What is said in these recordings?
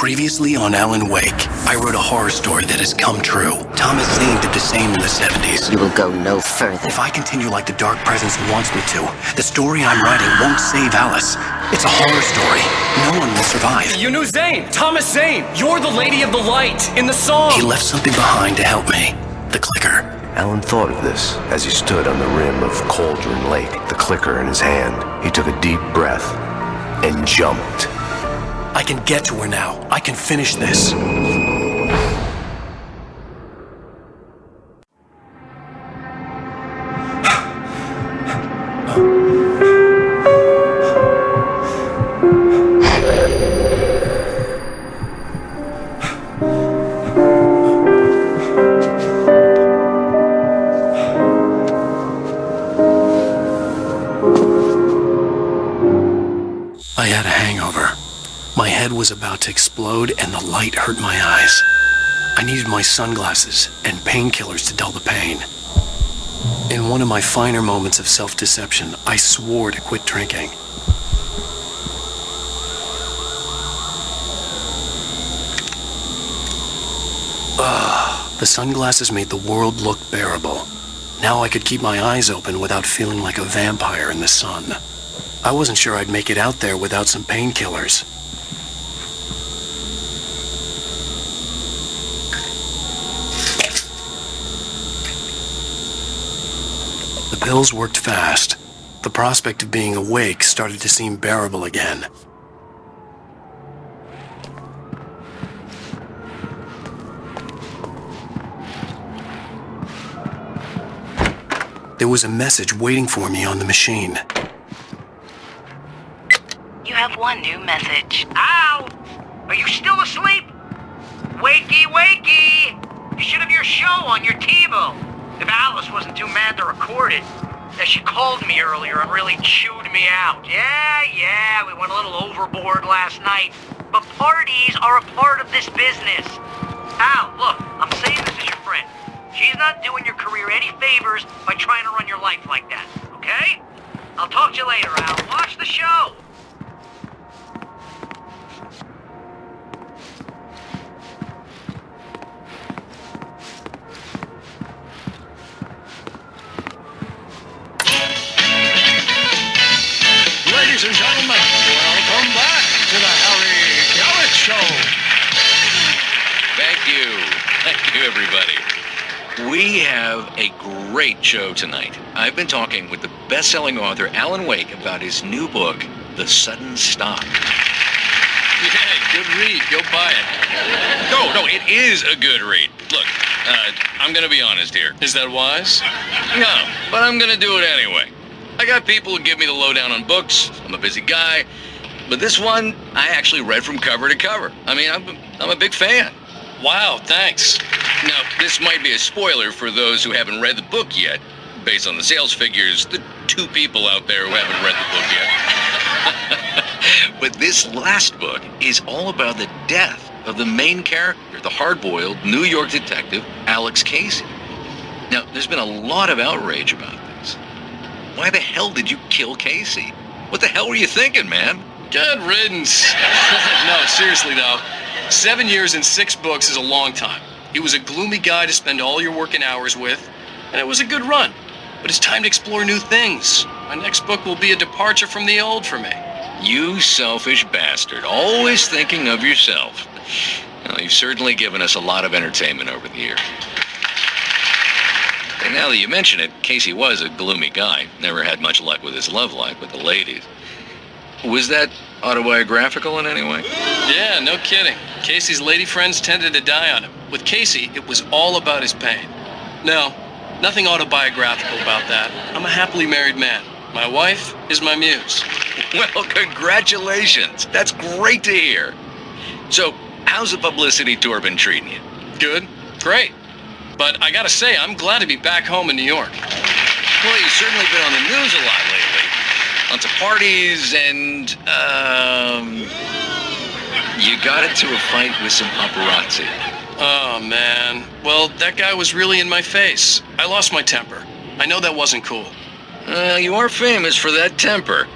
Previously on Alan Wake, I wrote a horror story that has come true. Thomas Zane did the same in the 70s. You will go no further. If I continue like the Dark Presence wants me to, the story I'm writing won't save Alice. It's a horror story. No one will survive. You knew Zane! Thomas Zane! You're the Lady of the Light in the song! He left something behind to help me. The clicker. Alan thought of this as he stood on the rim of Cauldron Lake, the clicker in his hand. He took a deep breath and jumped. I can get to her now. I can finish this. I had a hangover. My head was about to explode and the light hurt my eyes. I needed my sunglasses and painkillers to dull the pain. In one of my finer moments of self-deception, I swore to quit drinking. The sunglasses made the world look bearable. Now I could keep my eyes open without feeling like a vampire in the sun. I wasn't sure I'd make it out there without some painkillers. The pills worked fast. The prospect of being awake started to seem bearable again. There was a message waiting for me on the machine. You have one new message. Ow! Are you still asleep? Wakey, wakey! You should have your show on your TiVo. If Alice wasn't too mad to record it. She called me earlier and really chewed me out. Yeah, we went a little overboard last night. But parties are a part of this business. Al, look, I'm saying this as your friend. She's not doing your career any favors by trying to run your life like that, okay? I'll talk to you later, Al. Watch the show. Ladies and gentlemen, welcome back to the Harry Garrett Show. Thank you, everybody. We have a great show tonight. I've been talking with the best-selling author Alan Wake about his new book, The Sudden Stop. Yeah, good read. Go buy it. No, it is a good read. Look, I'm gonna be honest here. Is that wise? No, but I'm gonna do it anyway. I got people who give me the lowdown on books. I'm a busy guy. But this one, I actually read from cover to cover. I mean, I'm a big fan. Wow, thanks. Now, this might be a spoiler for those who haven't read the book yet. Based on the sales figures, the 2 people out there who haven't read the book yet. But this last book is all about the death of the main character, the hard-boiled New York detective, Alex Casey. Now, there's been a lot of outrage about this. Why the hell did you kill Casey? What the hell were you thinking, man? Good riddance. No, seriously though. 7 years and 6 books is a long time. He was a gloomy guy to spend all your working hours with, and it was a good run. But it's time to explore new things. My next book will be a departure from the old for me. You selfish bastard, always thinking of yourself. Well, you've certainly given us a lot of entertainment over the years. And now that you mention it, Casey was a gloomy guy. Never had much luck with his love life with the ladies. Was that autobiographical in any way? Yeah, no kidding. Casey's lady friends tended to die on him. With Casey, it was all about his pain. No, nothing autobiographical about that. I'm a happily married man. My wife is my muse. Well, congratulations. That's great to hear. So, how's the publicity tour been treating you? Good. Great. But I gotta say, I'm glad to be back home in New York. Well, you've certainly been on the news a lot lately. Lots of parties and, you got into a fight with some paparazzi. Oh, man. Well, that guy was really in my face. I lost my temper. I know that wasn't cool. You are famous for that temper.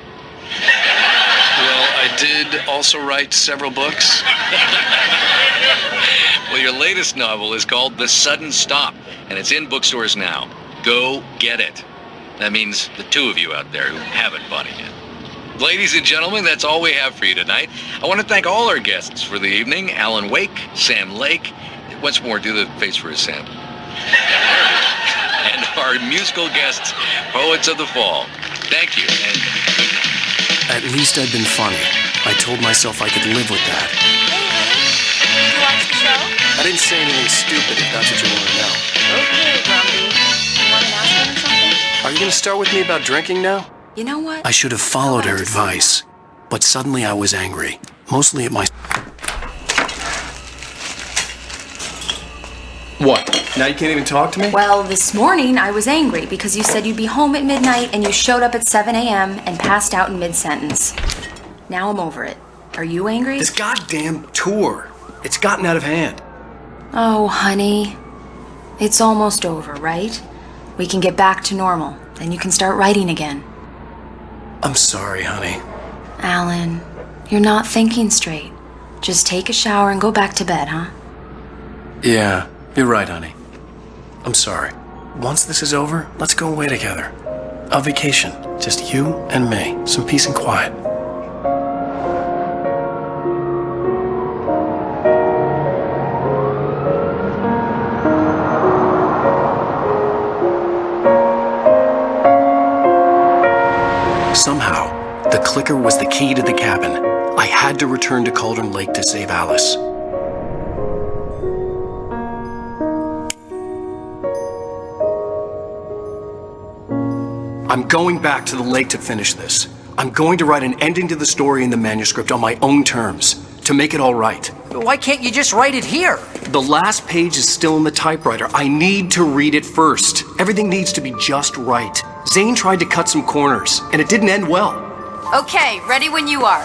Well, I did also write several books. latest novel is called The Sudden Stop, and it's in bookstores now. Go get it. That means the two of you out there who haven't bought it yet. Ladies and gentlemen, that's all we have for you tonight. I want to thank all our guests for the evening. Alan Wake, Sam Lake. Once more, do the face for us, Sam. And our musical guests, Poets of the Fall. Thank you, and good night. At least I'd been funny. I told myself I could live with that. Hey, honey. Did you watch the show? I didn't say anything stupid if that's what you want to know. Okay, Grumpy. You want an aspirin or something? Are you going to start with me about drinking now? You know what? I should have followed her advice, but suddenly I was angry, mostly at my... What? Now you can't even talk to me? Well, this morning I was angry because you said you'd be home at midnight and you showed up at 7 a.m. and passed out in mid-sentence. Now I'm over it. Are you angry? This goddamn tour. It's gotten out of hand. Oh, honey. It's almost over, right? We can get back to normal. Then you can start writing again. I'm sorry, honey. Alan, you're not thinking straight. Just take a shower and go back to bed, huh? Yeah, you're right, honey. I'm sorry. Once this is over, let's go away together. A vacation. Just you and me. Some peace and quiet. Somehow, the clicker was the key to the cabin. I had to return to Cauldron Lake to save Alice. I'm going back to the lake to finish this. I'm going to write an ending to the story in the manuscript on my own terms, to make it all right. Why can't you just write it here? The last page is still in the typewriter. I need to read it first. Everything needs to be just right. Zane tried to cut some corners, and it didn't end well. Okay, ready when you are.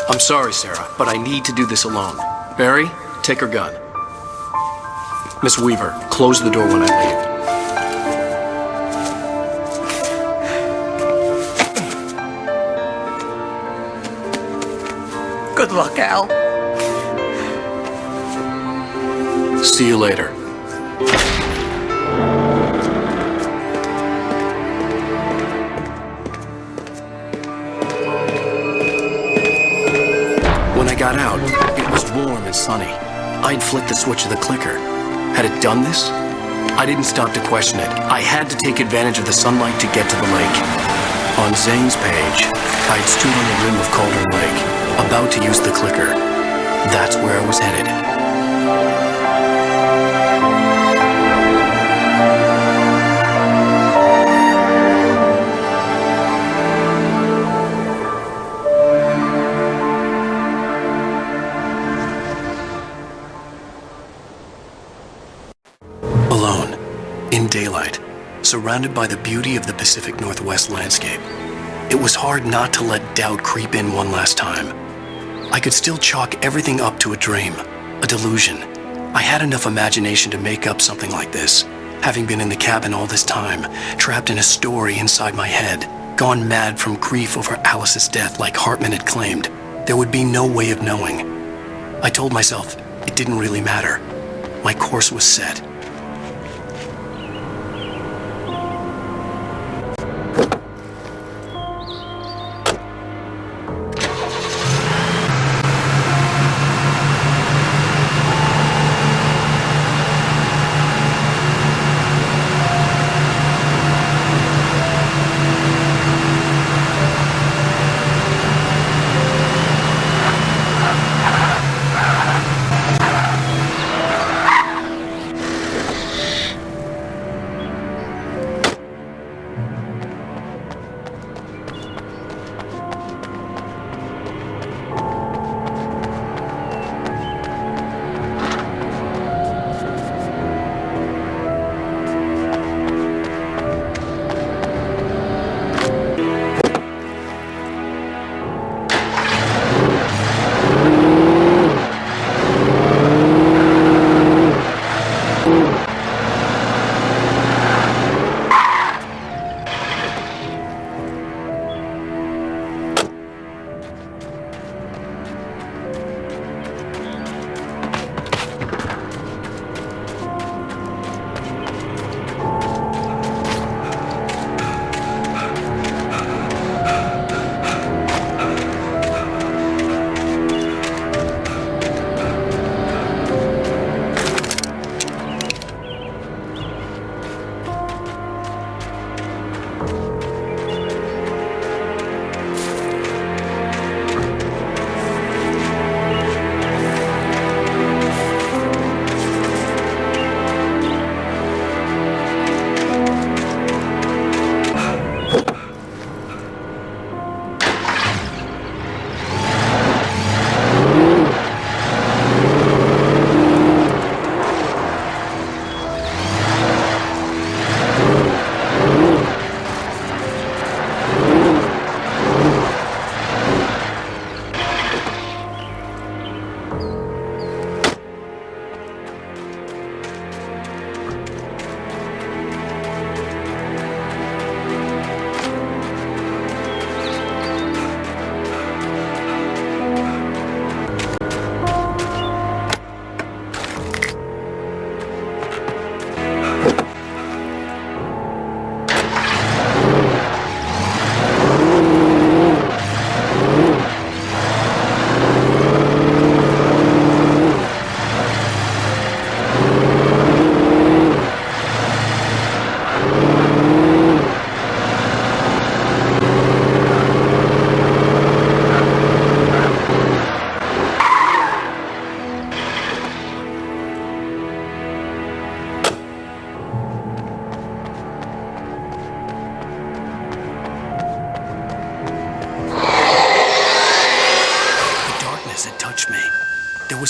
I'm sorry, Sarah, but I need to do this alone. Barry, take her gun. Miss Weaver, close the door when I leave. Good luck, Al. See you later. When I got out, it was warm and sunny. I'd flicked the switch of the clicker. Had it done this? I didn't stop to question it. I had to take advantage of the sunlight to get to the lake. On Zane's page, I'd stood on the rim of Cauldron Lake, about to use the clicker. That's where I was headed. Alone, in daylight, surrounded by the beauty of the Pacific Northwest landscape, it was hard not to let doubt creep in one last time. I could still chalk everything up to a dream, a delusion. I had enough imagination to make up something like this, having been in the cabin all this time, trapped in a story inside my head, gone mad from grief over Alice's death like Hartman had claimed. There would be no way of knowing. I told myself it didn't really matter. My course was set.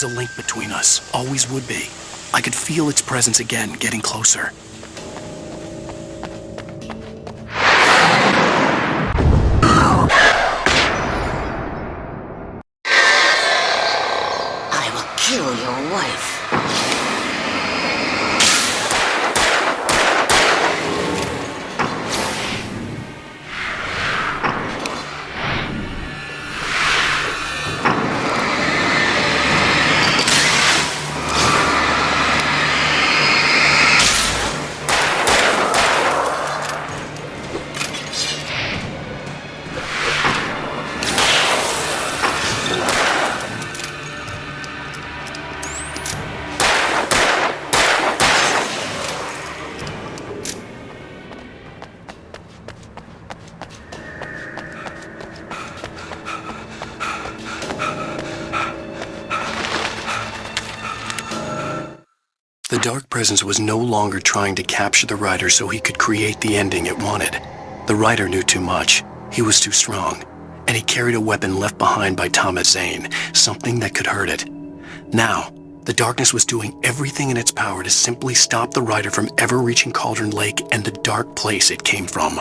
was a link between us, always would be. I could feel its presence again, getting closer. I will kill your wife. The Dark Presence was no longer trying to capture the writer so he could create the ending it wanted. The writer knew too much. He was too strong. And he carried a weapon left behind by Thomas Zane, something that could hurt it. Now, the darkness was doing everything in its power to simply stop the writer from ever reaching Cauldron Lake and the dark place it came from.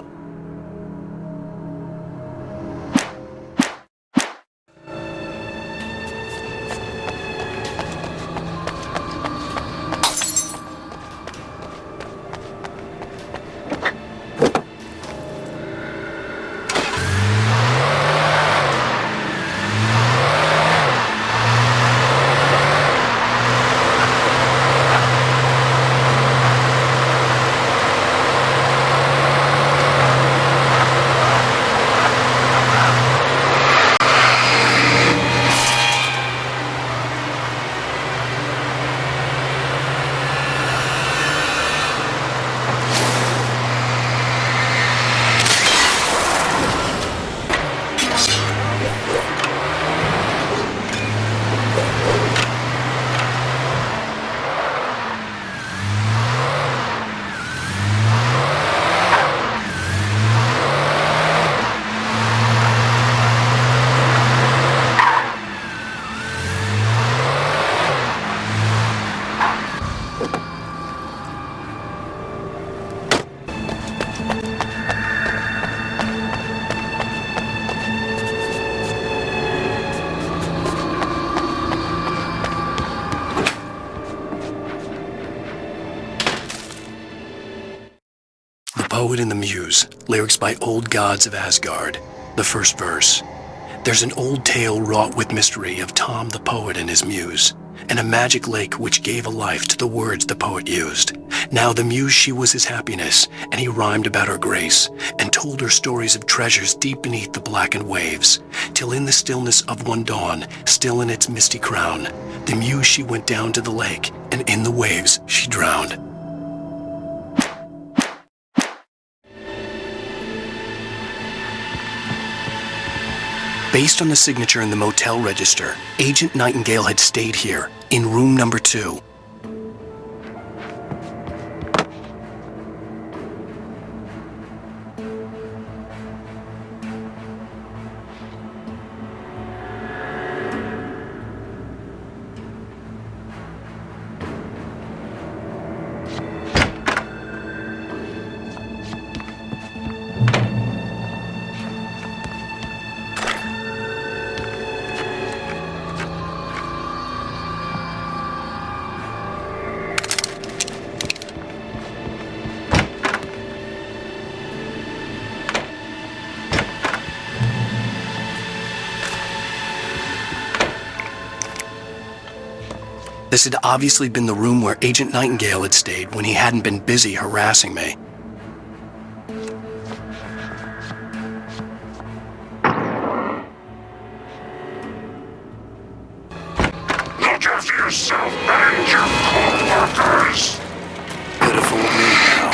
Poet and the Muse, lyrics by Old Gods of Asgard. The first verse. There's an old tale wrought with mystery of Tom the poet and his muse, and a magic lake which gave a life to the words the poet used. Now the muse, she was his happiness, and he rhymed about her grace, and told her stories of treasures deep beneath the blackened waves, till in the stillness of one dawn, still in its misty crown, the muse she went down to the lake, and in the waves she drowned. Based on the signature in the motel register, Agent Nightingale had stayed here, in room number 2. This had obviously been the room where Agent Nightingale had stayed when he hadn't been busy harassing me. Look after yourself and your co-workers! Could have fooled me now.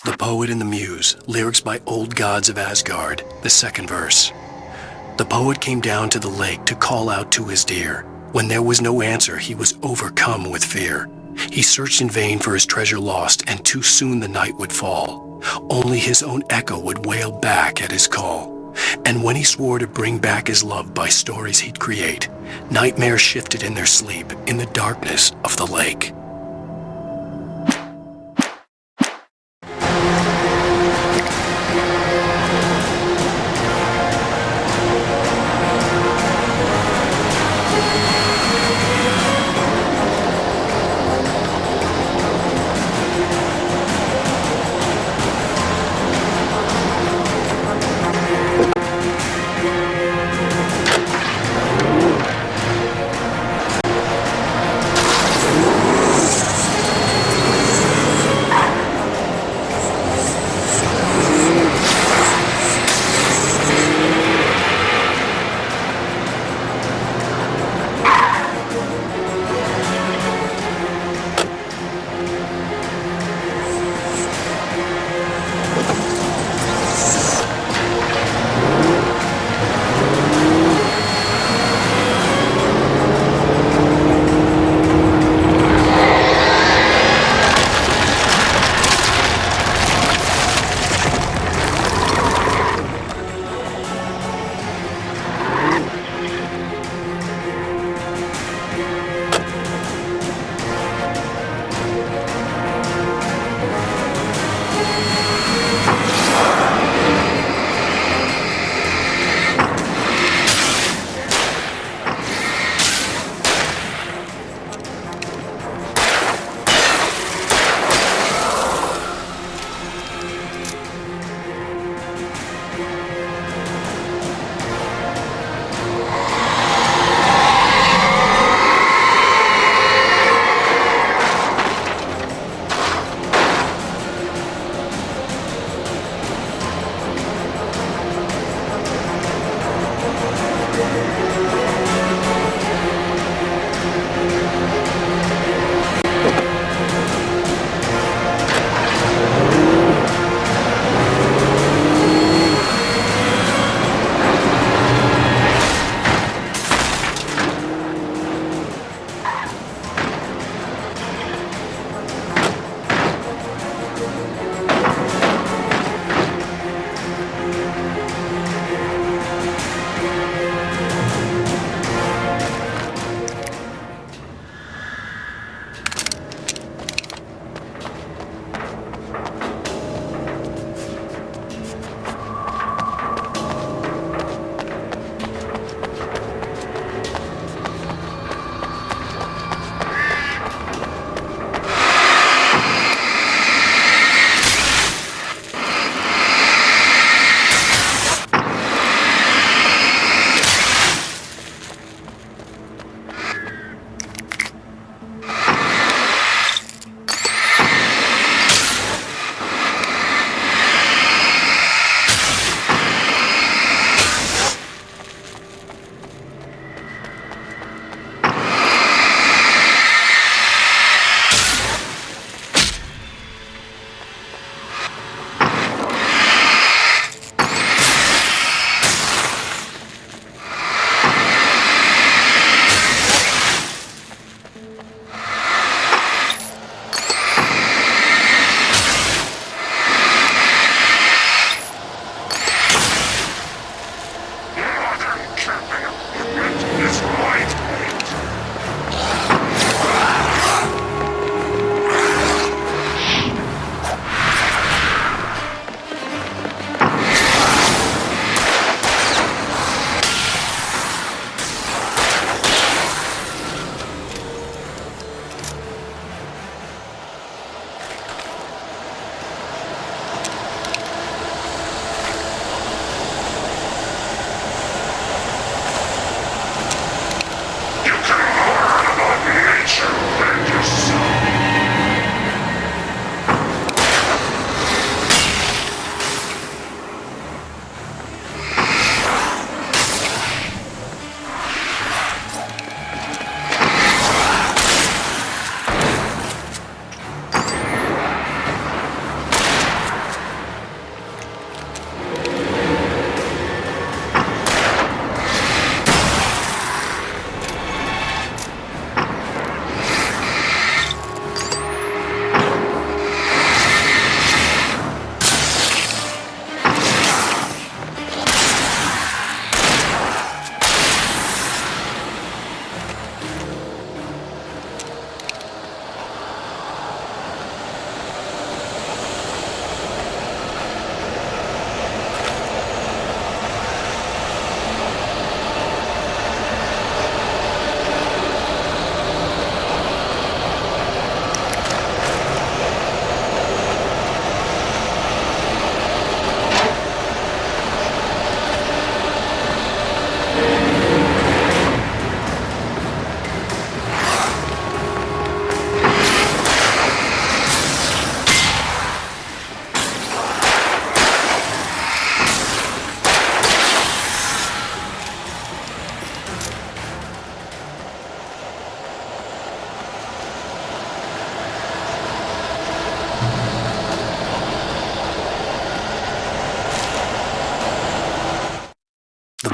The Poet and the Muse, lyrics by Old Gods of Asgard, the second verse. The poet came down to the lake to call out to his dear. When there was no answer, he was overcome with fear. He searched in vain for his treasure lost, and too soon the night would fall. Only his own echo would wail back at his call. And when he swore to bring back his love by stories he'd create, nightmares shifted in their sleep in the darkness of the lake.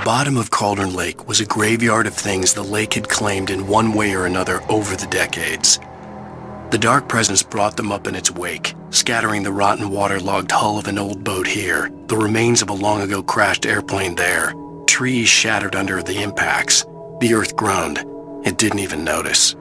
bottom of Cauldron Lake was a graveyard of things the lake had claimed in one way or another over the decades. The dark presence brought them up in its wake, scattering the rotten waterlogged hull of an old boat here, the remains of a long-ago crashed airplane there, trees shattered under the impacts. The earth groaned. It didn't even notice.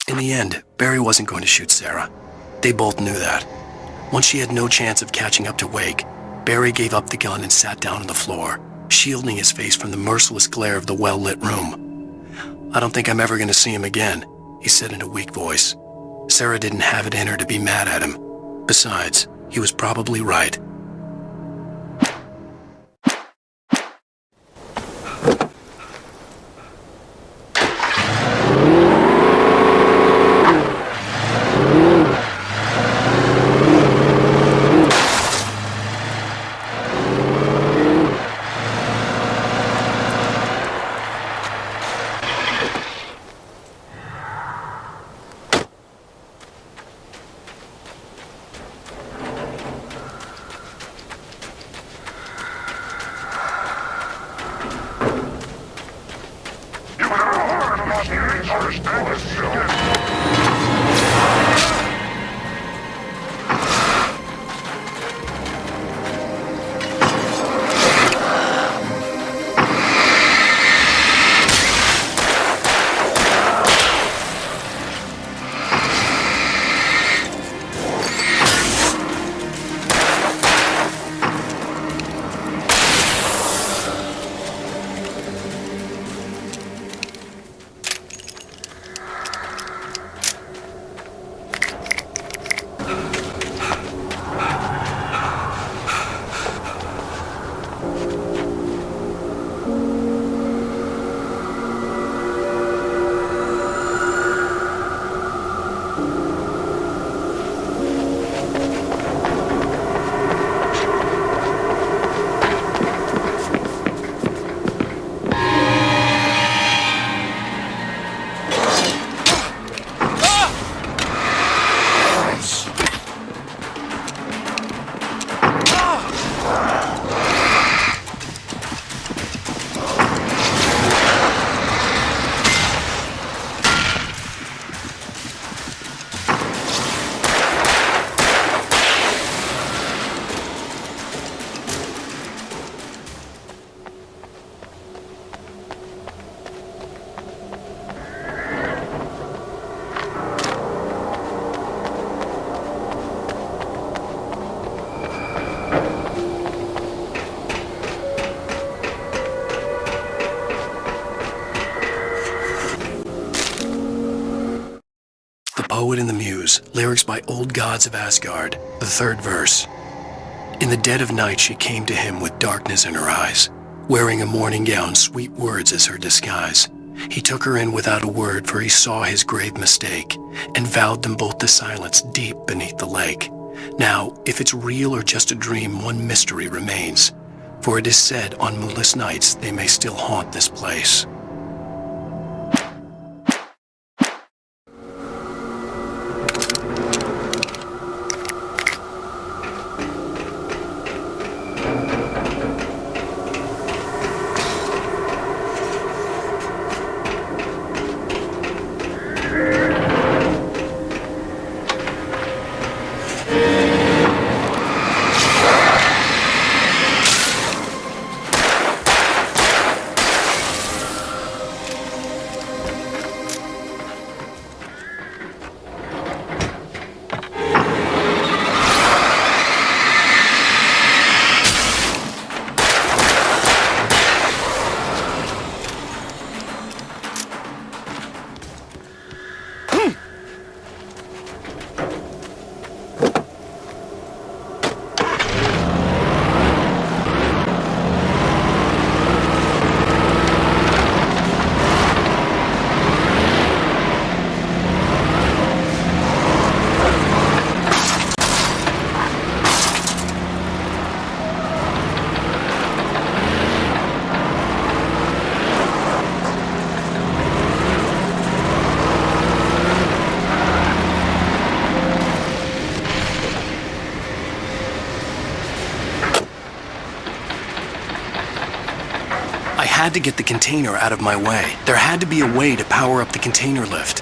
In the end, Barry wasn't going to shoot Sarah. They both knew that. Once she had no chance of catching up to Wake, Barry gave up the gun and sat down on the floor, shielding his face from the merciless glare of the well-lit room. "I don't think I'm ever going to see him again," he said in a weak voice. Sarah didn't have it in her to be mad at him. Besides, he was probably right. Poet and the Muse, lyrics by Old Gods of Asgard, the third verse. In the dead of night she came to him with darkness in her eyes, wearing a morning gown, sweet words as her disguise. He took her in without a word, for he saw his grave mistake, and vowed them both to silence deep beneath the lake. Now, if it's real or just a dream, one mystery remains, for it is said on moonless nights they may still haunt this place. had to get the container out of my way. There had to be a way to power up the container lift.